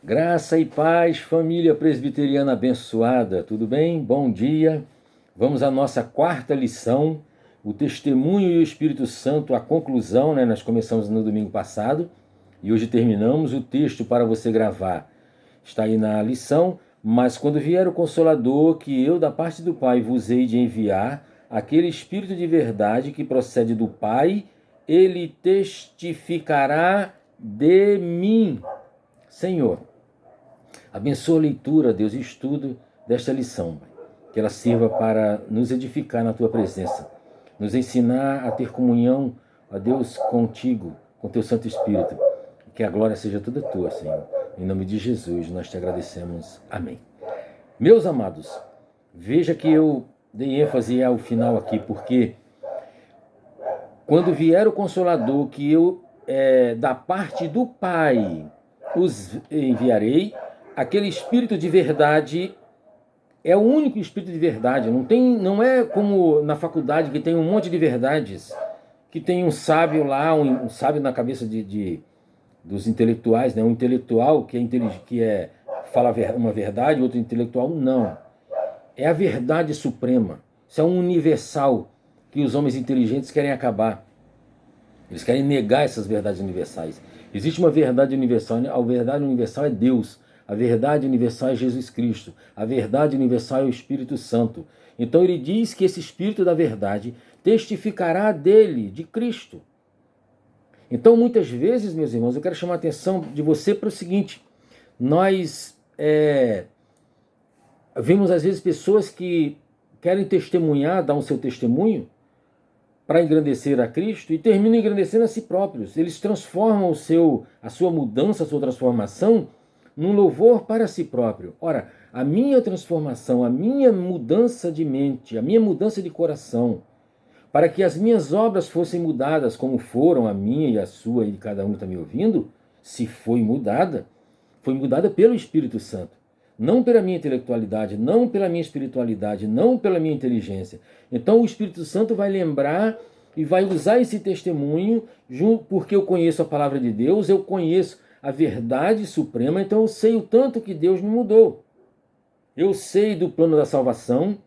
Graça e paz, família presbiteriana abençoada, tudo bem? Bom dia. Vamos à nossa quarta lição, o testemunho e o Espírito Santo, a conclusão, né? Nós começamos no domingo passado e hoje terminamos. O texto para você gravar está aí na lição. Mas quando vier o Consolador, que eu da parte do Pai vos hei de enviar, aquele Espírito de verdade que procede do Pai, ele testificará de mim. Senhor, abençoa a leitura, Deus, e estudo desta lição, Pai. Que ela sirva para nos edificar na Tua presença, nos ensinar a ter comunhão, a Deus, contigo, com Teu Santo Espírito. Que a glória seja toda Tua, Senhor. Em nome de Jesus, nós te agradecemos. Amém. Meus amados, veja que eu dei ênfase ao final aqui, porque quando vier o Consolador, que eu, da parte do Pai, os enviarei, aquele Espírito de verdade é o único Espírito de verdade. Não é como na faculdade que tem um monte de verdades, que tem um sábio lá, um sábio na cabeça dos intelectuais, né? Um intelectual que fala uma verdade, outro intelectual não. É a verdade suprema. Isso é um universal que os homens inteligentes querem acabar. Eles querem negar essas verdades universais. Existe uma verdade universal. A verdade universal é Deus. A verdade universal é Jesus Cristo. A verdade universal é o Espírito Santo. Então ele diz que esse Espírito da verdade testificará dele, de Cristo. Então muitas vezes, meus irmãos, eu quero chamar a atenção de você para o seguinte. Nós vemos às vezes pessoas que querem testemunhar, dar o seu testemunho para engrandecer a Cristo e terminam engrandecendo a si próprios. Eles transformam a sua mudança, a sua transformação num louvor para si próprio. Ora, a minha transformação, a minha mudança de mente, a minha mudança de coração, para que as minhas obras fossem mudadas, como foram a minha e a sua e de cada um que está me ouvindo, se foi mudada pelo Espírito Santo. Não pela minha intelectualidade, não pela minha espiritualidade, não pela minha inteligência. Então o Espírito Santo vai lembrar e vai usar esse testemunho, porque eu conheço a palavra de Deus, eu conheço a verdade suprema, então eu sei o tanto que Deus me mudou. Eu sei do plano da salvação,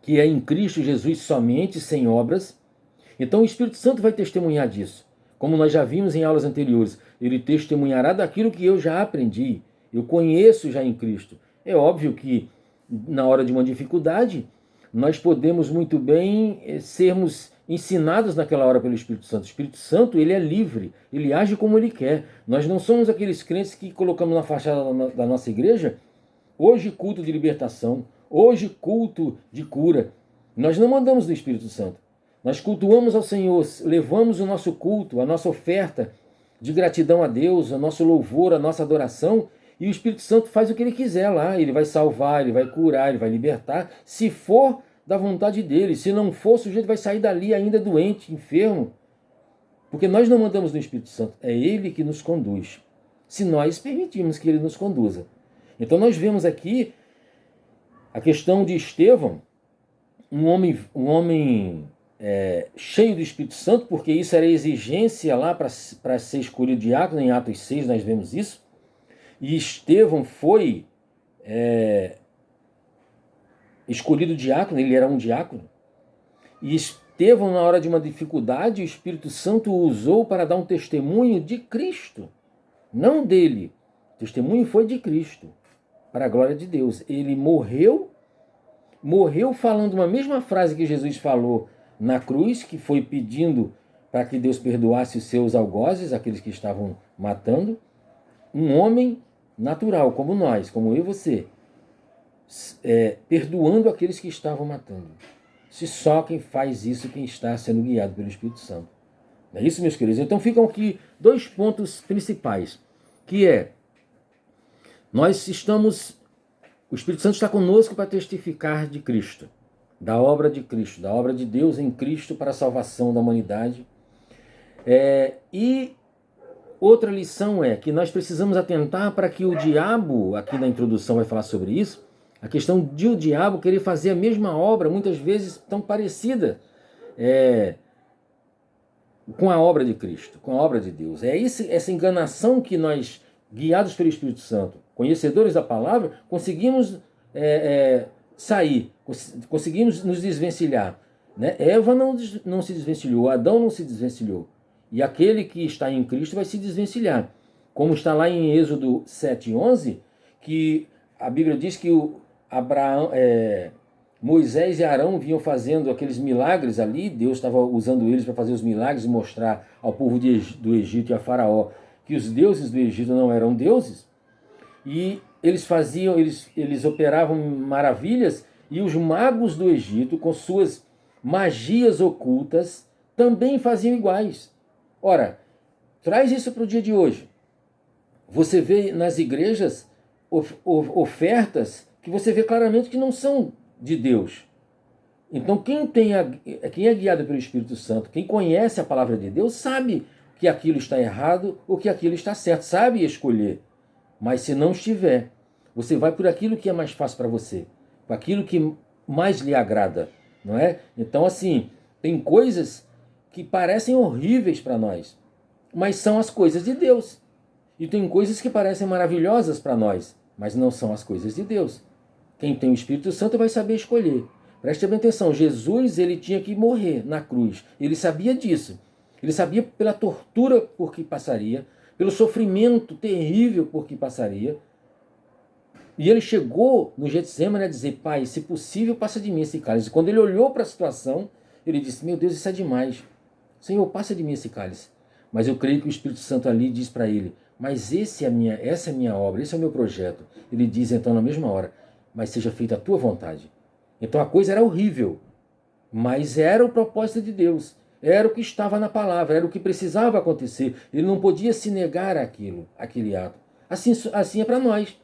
que é em Cristo Jesus somente, sem obras. Então o Espírito Santo vai testemunhar disso. Como nós já vimos em aulas anteriores, ele testemunhará daquilo que eu já aprendi. Eu conheço já em Cristo. É óbvio que na hora de uma dificuldade, nós podemos muito bem sermos ensinados naquela hora pelo Espírito Santo. O Espírito Santo, ele é livre, ele age como ele quer. Nós não somos aqueles crentes que colocamos na fachada da nossa igreja, hoje culto de libertação, hoje culto de cura. Nós não mandamos do Espírito Santo. Nós cultuamos ao Senhor, levamos o nosso culto, a nossa oferta de gratidão a Deus, o nosso louvor, a nossa adoração, e o Espírito Santo faz o que ele quiser lá. Ele vai salvar, ele vai curar, ele vai libertar, se for da vontade dele. Se não for, o sujeito vai sair dali ainda doente, enfermo. Porque nós não mandamos no Espírito Santo, é ele que nos conduz, se nós permitirmos que ele nos conduza. Então nós vemos aqui a questão de Estevão, um homem cheio do Espírito Santo, porque isso era exigência lá para ser escolhido diácono. Em Atos 6 nós vemos isso. E Estevão foi escolhido diácono, ele era um diácono. E Estevão, na hora de uma dificuldade, o Espírito Santo o usou para dar um testemunho de Cristo, não dele. O testemunho foi de Cristo, para a glória de Deus. Ele morreu falando uma mesma frase que Jesus falou na cruz, que foi pedindo para que Deus perdoasse os seus algozes, aqueles que estavam matando. Um homem natural, como nós, como eu e você, perdoando aqueles que estavam matando. Se só quem faz isso, quem está sendo guiado pelo Espírito Santo. Não é isso, meus queridos? Então ficam aqui dois pontos principais, que o Espírito Santo está conosco para testificar de Cristo, da obra de Cristo, da obra de Deus em Cristo para a salvação da humanidade. E outra lição é que nós precisamos atentar para que o diabo, aqui na introdução vai falar sobre isso, a questão de o diabo querer fazer a mesma obra, muitas vezes tão parecida com a obra de Cristo, com a obra de Deus. É essa enganação que nós guiados pelo Espírito Santo, conhecedores da palavra, conseguimos sair, conseguimos nos desvencilhar. Né? Eva não se desvencilhou, Adão não se desvencilhou. E aquele que está em Cristo vai se desvencilhar. Como está lá em Êxodo 7:11, que a Bíblia diz que Moisés e Arão vinham fazendo aqueles milagres ali, Deus estava usando eles para fazer os milagres e mostrar ao povo do Egito e a Faraó que os deuses do Egito não eram deuses, e eles operavam maravilhas, e os magos do Egito, com suas magias ocultas, também faziam iguais. Ora, traz isso para o dia de hoje. Você vê nas igrejas ofertas que você vê claramente que não são de Deus. Então quem é guiado pelo Espírito Santo, quem conhece a palavra de Deus, sabe que aquilo está errado ou que aquilo está certo, sabe escolher. Mas se não estiver, você vai por aquilo que é mais fácil para você, por aquilo que mais lhe agrada, não é? Então assim, tem coisas que parecem horríveis para nós, mas são as coisas de Deus. E tem coisas que parecem maravilhosas para nós, mas não são as coisas de Deus. Quem tem o Espírito Santo vai saber escolher. Preste bem atenção, Jesus ele tinha que morrer na cruz. Ele sabia disso. Ele sabia pela tortura por que passaria, pelo sofrimento terrível por que passaria. E ele chegou no Getsemane a dizer: Pai, se possível, passa de mim esse cálice. E quando ele olhou para a situação, ele disse: meu Deus, isso é demais. Senhor, passa de mim esse cálice. Mas eu creio que o Espírito Santo ali diz para ele: mas essa é a minha obra, esse é o meu projeto. Ele diz então na mesma hora: mas seja feita a tua vontade. Então a coisa era horrível, mas era o propósito de Deus. Era o que estava na palavra, era o que precisava acontecer. Ele não podia se negar aquele ato. Assim é para nós.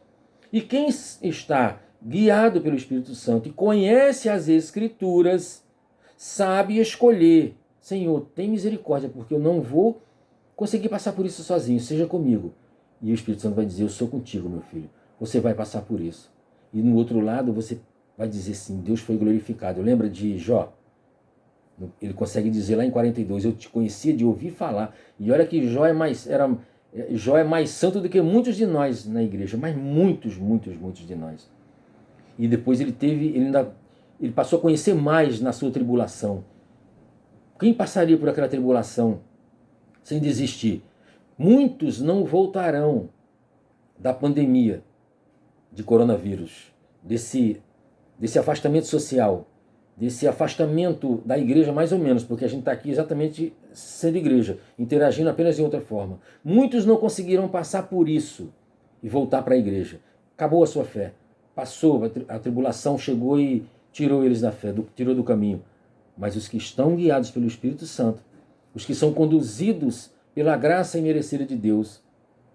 E quem está guiado pelo Espírito Santo e conhece as Escrituras, sabe escolher. Senhor, tem misericórdia, porque eu não vou conseguir passar por isso sozinho, seja comigo. E o Espírito Santo vai dizer: eu sou contigo, meu filho. Você vai passar por isso. E no outro lado você vai dizer sim, Deus foi glorificado. Lembra de Jó? Ele consegue dizer lá em 42, eu te conhecia de ouvir falar. E olha que Jó é mais santo do que muitos de nós na igreja, mas muitos de nós. E depois ele passou a conhecer mais na sua tribulação. Quem passaria por aquela tribulação sem desistir? Muitos não voltarão da pandemia de coronavírus, desse afastamento social, desse afastamento da igreja, mais ou menos, porque a gente está aqui exatamente sendo igreja, interagindo apenas de outra forma. Muitos não conseguiram passar por isso e voltar para a igreja. Acabou a sua fé. Passou, a tribulação chegou e tirou eles da fé, tirou do caminho. Mas os que estão guiados pelo Espírito Santo, os que são conduzidos pela graça imerecida de Deus,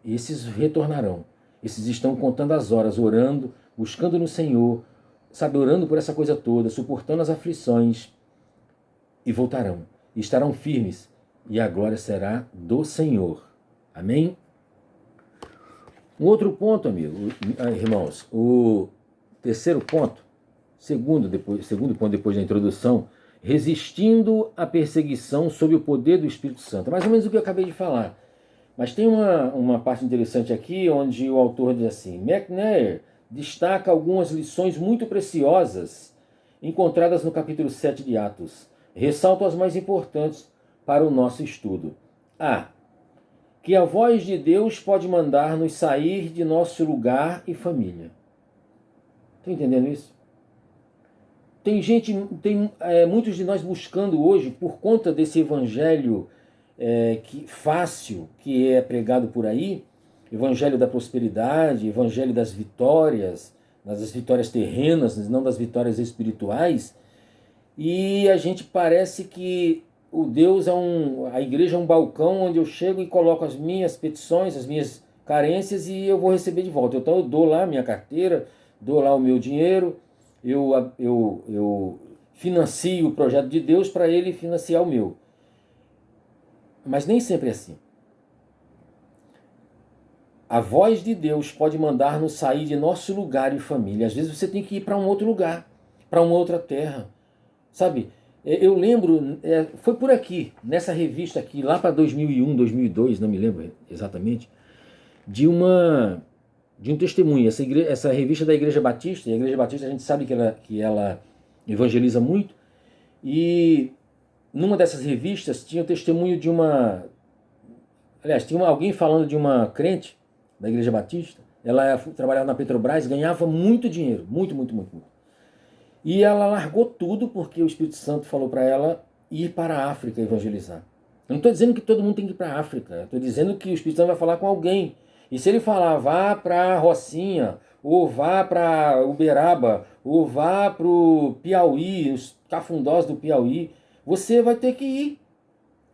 esses retornarão. Esses estão contando as horas, orando, buscando no Senhor, sabe, orando por essa coisa toda, suportando as aflições, e voltarão, e estarão firmes, e a glória será do Senhor. Amém? Um outro ponto, irmãos, o terceiro ponto, segundo ponto depois da introdução, resistindo à perseguição sob o poder do Espírito Santo. Mais ou menos o que eu acabei de falar. Mas tem uma parte interessante aqui, onde o autor diz assim: McNair destaca algumas lições muito preciosas encontradas no capítulo 7 de Atos. Ressalto as mais importantes para o nosso estudo. A. Que a voz de Deus pode mandar-nos sair de nosso lugar e família. Estão entendendo isso? Tem muitos de nós buscando hoje, por conta desse evangelho fácil que é pregado por aí, evangelho da prosperidade, evangelho das vitórias terrenas, não das vitórias espirituais, e a gente parece que o Deus a igreja é um balcão onde eu chego e coloco as minhas petições, as minhas carências, e eu vou receber de volta. Então eu dou lá a minha carteira, dou lá o meu dinheiro, eu financio o projeto de Deus para ele financiar o meu. Mas nem sempre é assim. A voz de Deus pode mandar-nos sair de nosso lugar e família. Às vezes você tem que ir para um outro lugar, para uma outra terra. Sabe, eu lembro, foi por aqui, nessa revista aqui, lá para 2001, 2002, não me lembro exatamente, de um testemunho. Essa revista da Igreja Batista, e a Igreja Batista a gente sabe que ela evangeliza muito, e numa dessas revistas tinha o testemunho de uma... Aliás, tinha alguém falando de uma crente da Igreja Batista. Ela trabalhava na Petrobras, ganhava muito dinheiro, muito, muito, muito, muito. E ela largou tudo porque o Espírito Santo falou para ela ir para a África evangelizar. Eu não estou dizendo que todo mundo tem que ir para a África, eu estou dizendo que o Espírito Santo vai falar com alguém. E se ele falar, vá para a Rocinha, ou vá para Uberaba, ou vá para o Piauí, os cafundós do Piauí, você vai ter que ir,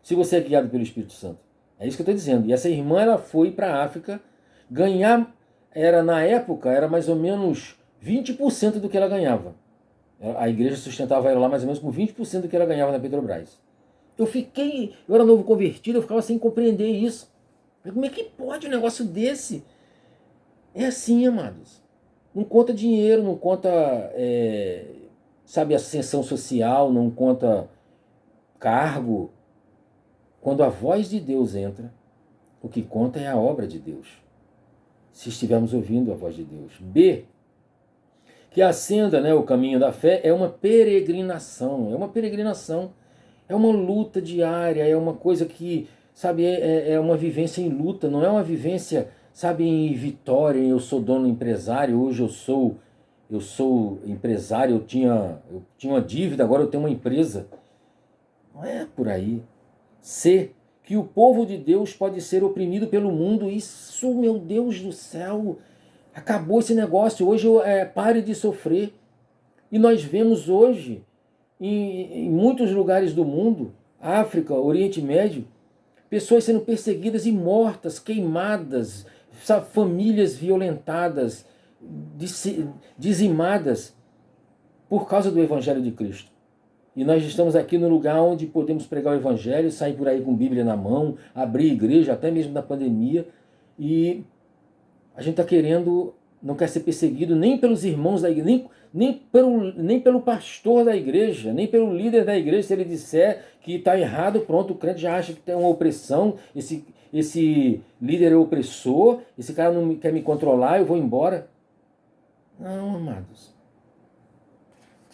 se você é guiado pelo Espírito Santo. É isso que eu estou dizendo. E essa irmã, ela foi para a África ganhar, na época, era mais ou menos 20% do que ela ganhava. A igreja sustentava ela lá mais ou menos com 20% do que ela ganhava na Petrobras. Eu era novo convertido, eu ficava sem compreender isso. Como é que pode um negócio desse? É assim, amados. Não conta dinheiro, não conta, ascensão social, não conta cargo. Quando a voz de Deus entra, o que conta é a obra de Deus. Se estivermos ouvindo a voz de Deus. B, que a senda, o caminho da fé, é uma peregrinação. É uma peregrinação. É uma luta diária, é uma coisa que, é uma vivência em luta, não é uma vivência, em vitória, eu sou dono empresário, hoje eu sou empresário, eu tinha uma dívida, agora eu tenho uma empresa. Não é por aí. C, que o povo de Deus pode ser oprimido pelo mundo. Isso, meu Deus do céu, acabou esse negócio. Hoje pare de sofrer. E nós vemos hoje, em muitos lugares do mundo, África, Oriente Médio, pessoas sendo perseguidas e mortas, queimadas, famílias violentadas, dizimadas por causa do Evangelho de Cristo. E nós estamos aqui no lugar onde podemos pregar o Evangelho, sair por aí com Bíblia na mão, abrir igreja, até mesmo na pandemia, e a gente está querendo, não quer ser perseguido nem pelos irmãos da igreja, nem pelo pastor da igreja, nem pelo líder da igreja. Se ele disser que está errado, pronto, o crente já acha que tem uma opressão, esse líder é opressor, esse cara não quer me controlar, eu vou embora. Não, amados.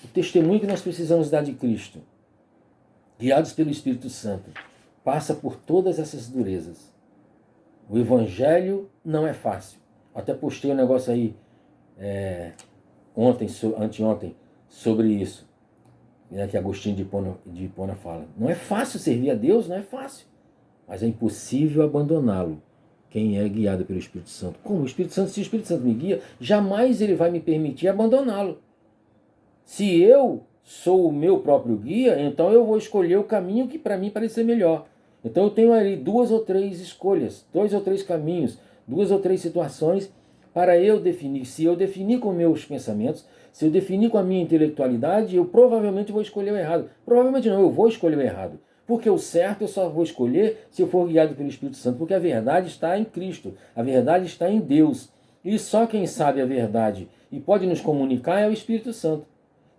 O testemunho que nós precisamos dar de Cristo, guiados pelo Espírito Santo, passa por todas essas durezas. O Evangelho não é fácil. Até postei um negócio aí anteontem, sobre isso, que Agostinho de Hipona fala. Não é fácil servir a Deus, não é fácil. Mas é impossível abandoná-lo, quem é guiado pelo Espírito Santo. Como? Se o Espírito Santo me guia, jamais ele vai me permitir abandoná-lo. Se eu sou o meu próprio guia, então eu vou escolher o caminho que para mim parecer melhor. Então eu tenho ali 2 ou 3 escolhas, 2 ou 3 caminhos, 2 ou 3 situações para eu definir. Se eu definir com meus pensamentos, se eu definir com a minha intelectualidade, eu provavelmente vou escolher o errado. Provavelmente não, eu vou escolher o errado. Porque o certo eu só vou escolher se eu for guiado pelo Espírito Santo, porque a verdade está em Cristo, a verdade está em Deus. E só quem sabe a verdade e pode nos comunicar é o Espírito Santo.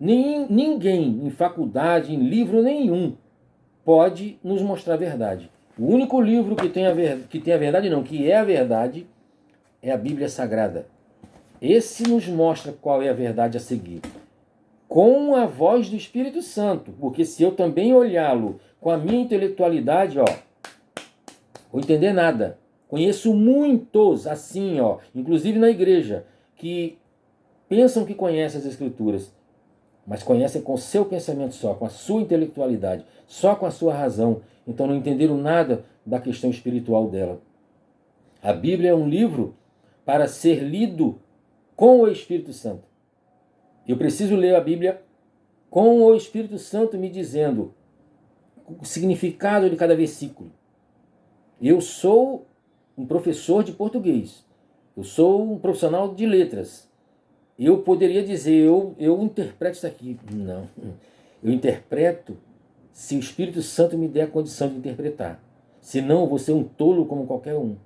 Ninguém em faculdade, em livro nenhum, pode nos mostrar a verdade. O único livro que tem a verdade, que é a verdade, é a Bíblia Sagrada. Esse nos mostra qual é a verdade a seguir. Com a voz do Espírito Santo, porque se eu também olhá-lo com a minha intelectualidade, vou entender nada. Conheço muitos assim, inclusive na igreja, que pensam que conhecem as Escrituras, mas conhecem com o seu pensamento só, com a sua intelectualidade, só com a sua razão. Então não entenderam nada da questão espiritual dela. A Bíblia é um livro para ser lido com o Espírito Santo. Eu preciso ler a Bíblia com o Espírito Santo me dizendo o significado de cada versículo. Eu sou um professor de português. Eu sou um profissional de letras. Eu poderia dizer, eu interpreto isso aqui. Não. Eu interpreto se o Espírito Santo me der a condição de interpretar. Senão eu vou ser um tolo como qualquer um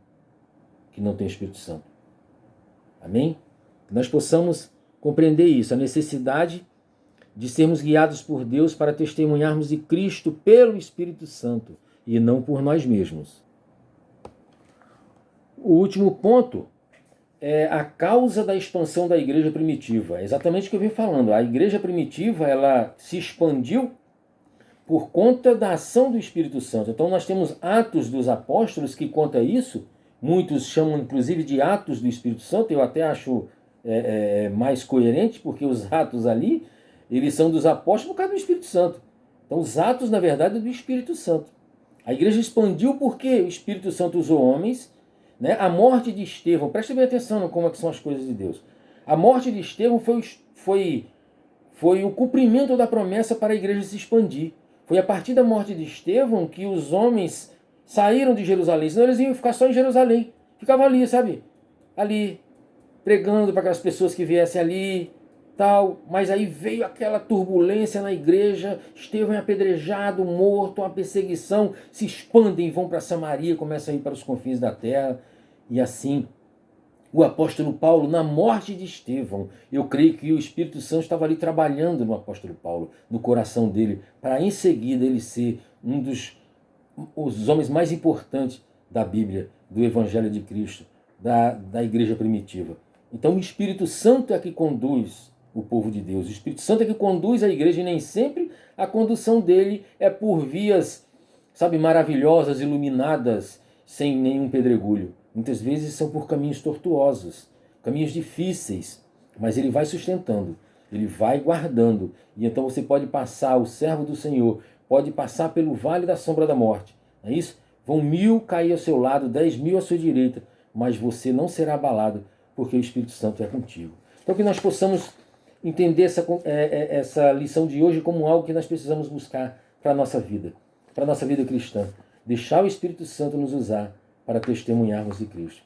que não tem o Espírito Santo. Amém? Que nós possamos compreender isso, a necessidade de sermos guiados por Deus para testemunharmos de Cristo pelo Espírito Santo e não por nós mesmos. O último ponto é a causa da expansão da igreja primitiva. É exatamente o que eu vim falando. A igreja primitiva, ela se expandiu por conta da ação do Espírito Santo. Então nós temos Atos dos Apóstolos que conta isso. Muitos chamam inclusive de Atos do Espírito Santo. Eu até acho mais coerente, porque os Atos ali, eles são dos apóstolos por causa do Espírito Santo. Então os Atos, na verdade, é do Espírito Santo. A igreja expandiu porque o Espírito Santo usou homens, né? A morte de Estevão, preste bem atenção em como é que são as coisas de Deus. A morte de Estevão foi o cumprimento da promessa para a igreja se expandir. Foi a partir da morte de Estevão que os homens saíram de Jerusalém, senão eles iam ficar só em Jerusalém. Ficavam ali, sabe? Ali, pregando para aquelas pessoas que viessem ali, tal. Mas aí veio aquela turbulência na igreja, Estevão é apedrejado, morto, uma perseguição, se expandem, vão para Samaria, começam a ir para os confins da terra. E assim, o apóstolo Paulo, na morte de Estevão, eu creio que o Espírito Santo estava ali trabalhando no apóstolo Paulo, no coração dele, para em seguida ele ser um dos os homens mais importantes da Bíblia, do Evangelho de Cristo, da igreja primitiva. Então o Espírito Santo é que conduz o povo de Deus. O Espírito Santo é que conduz a igreja e nem sempre a condução dele é por vias, sabe, maravilhosas, iluminadas, sem nenhum pedregulho. Muitas vezes são por caminhos tortuosos, caminhos difíceis, mas ele vai sustentando, ele vai guardando. E então você pode passar, o servo do Senhor, pode passar pelo vale da sombra da morte. Não é isso? Vão 1000 cair ao seu lado, 10.000 à sua direita, mas você não será abalado, porque o Espírito Santo é contigo. Então que nós possamos entender essa lição de hoje como algo que nós precisamos buscar para a nossa vida cristã. Deixar o Espírito Santo nos usar para testemunharmos de Cristo.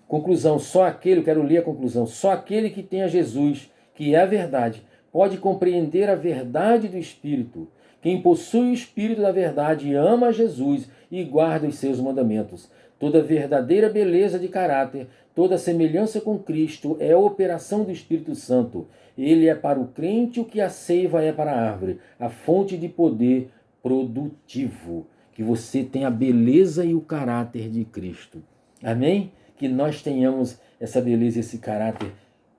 Conclusão, eu quero ler a conclusão, só aquele que tem a Jesus, que é a verdade, pode compreender a verdade do Espírito. Quem possui o Espírito da verdade ama a Jesus e guarda os seus mandamentos. Toda verdadeira beleza de caráter, toda semelhança com Cristo é a operação do Espírito Santo. Ele é para o crente o que a seiva é para a árvore, a fonte de poder produtivo. Que você tenha a beleza e o caráter de Cristo. Amém? Que nós tenhamos essa beleza e esse caráter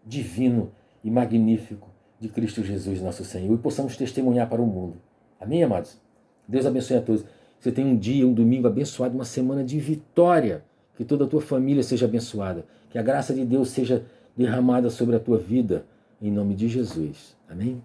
divino e magnífico de Cristo Jesus, nosso Senhor, e possamos testemunhar para o mundo. Amém, amados? Deus abençoe a todos. Você tem um dia, um domingo abençoado, uma semana de vitória. Que toda a tua família seja abençoada. Que a graça de Deus seja derramada sobre a tua vida. Em nome de Jesus. Amém?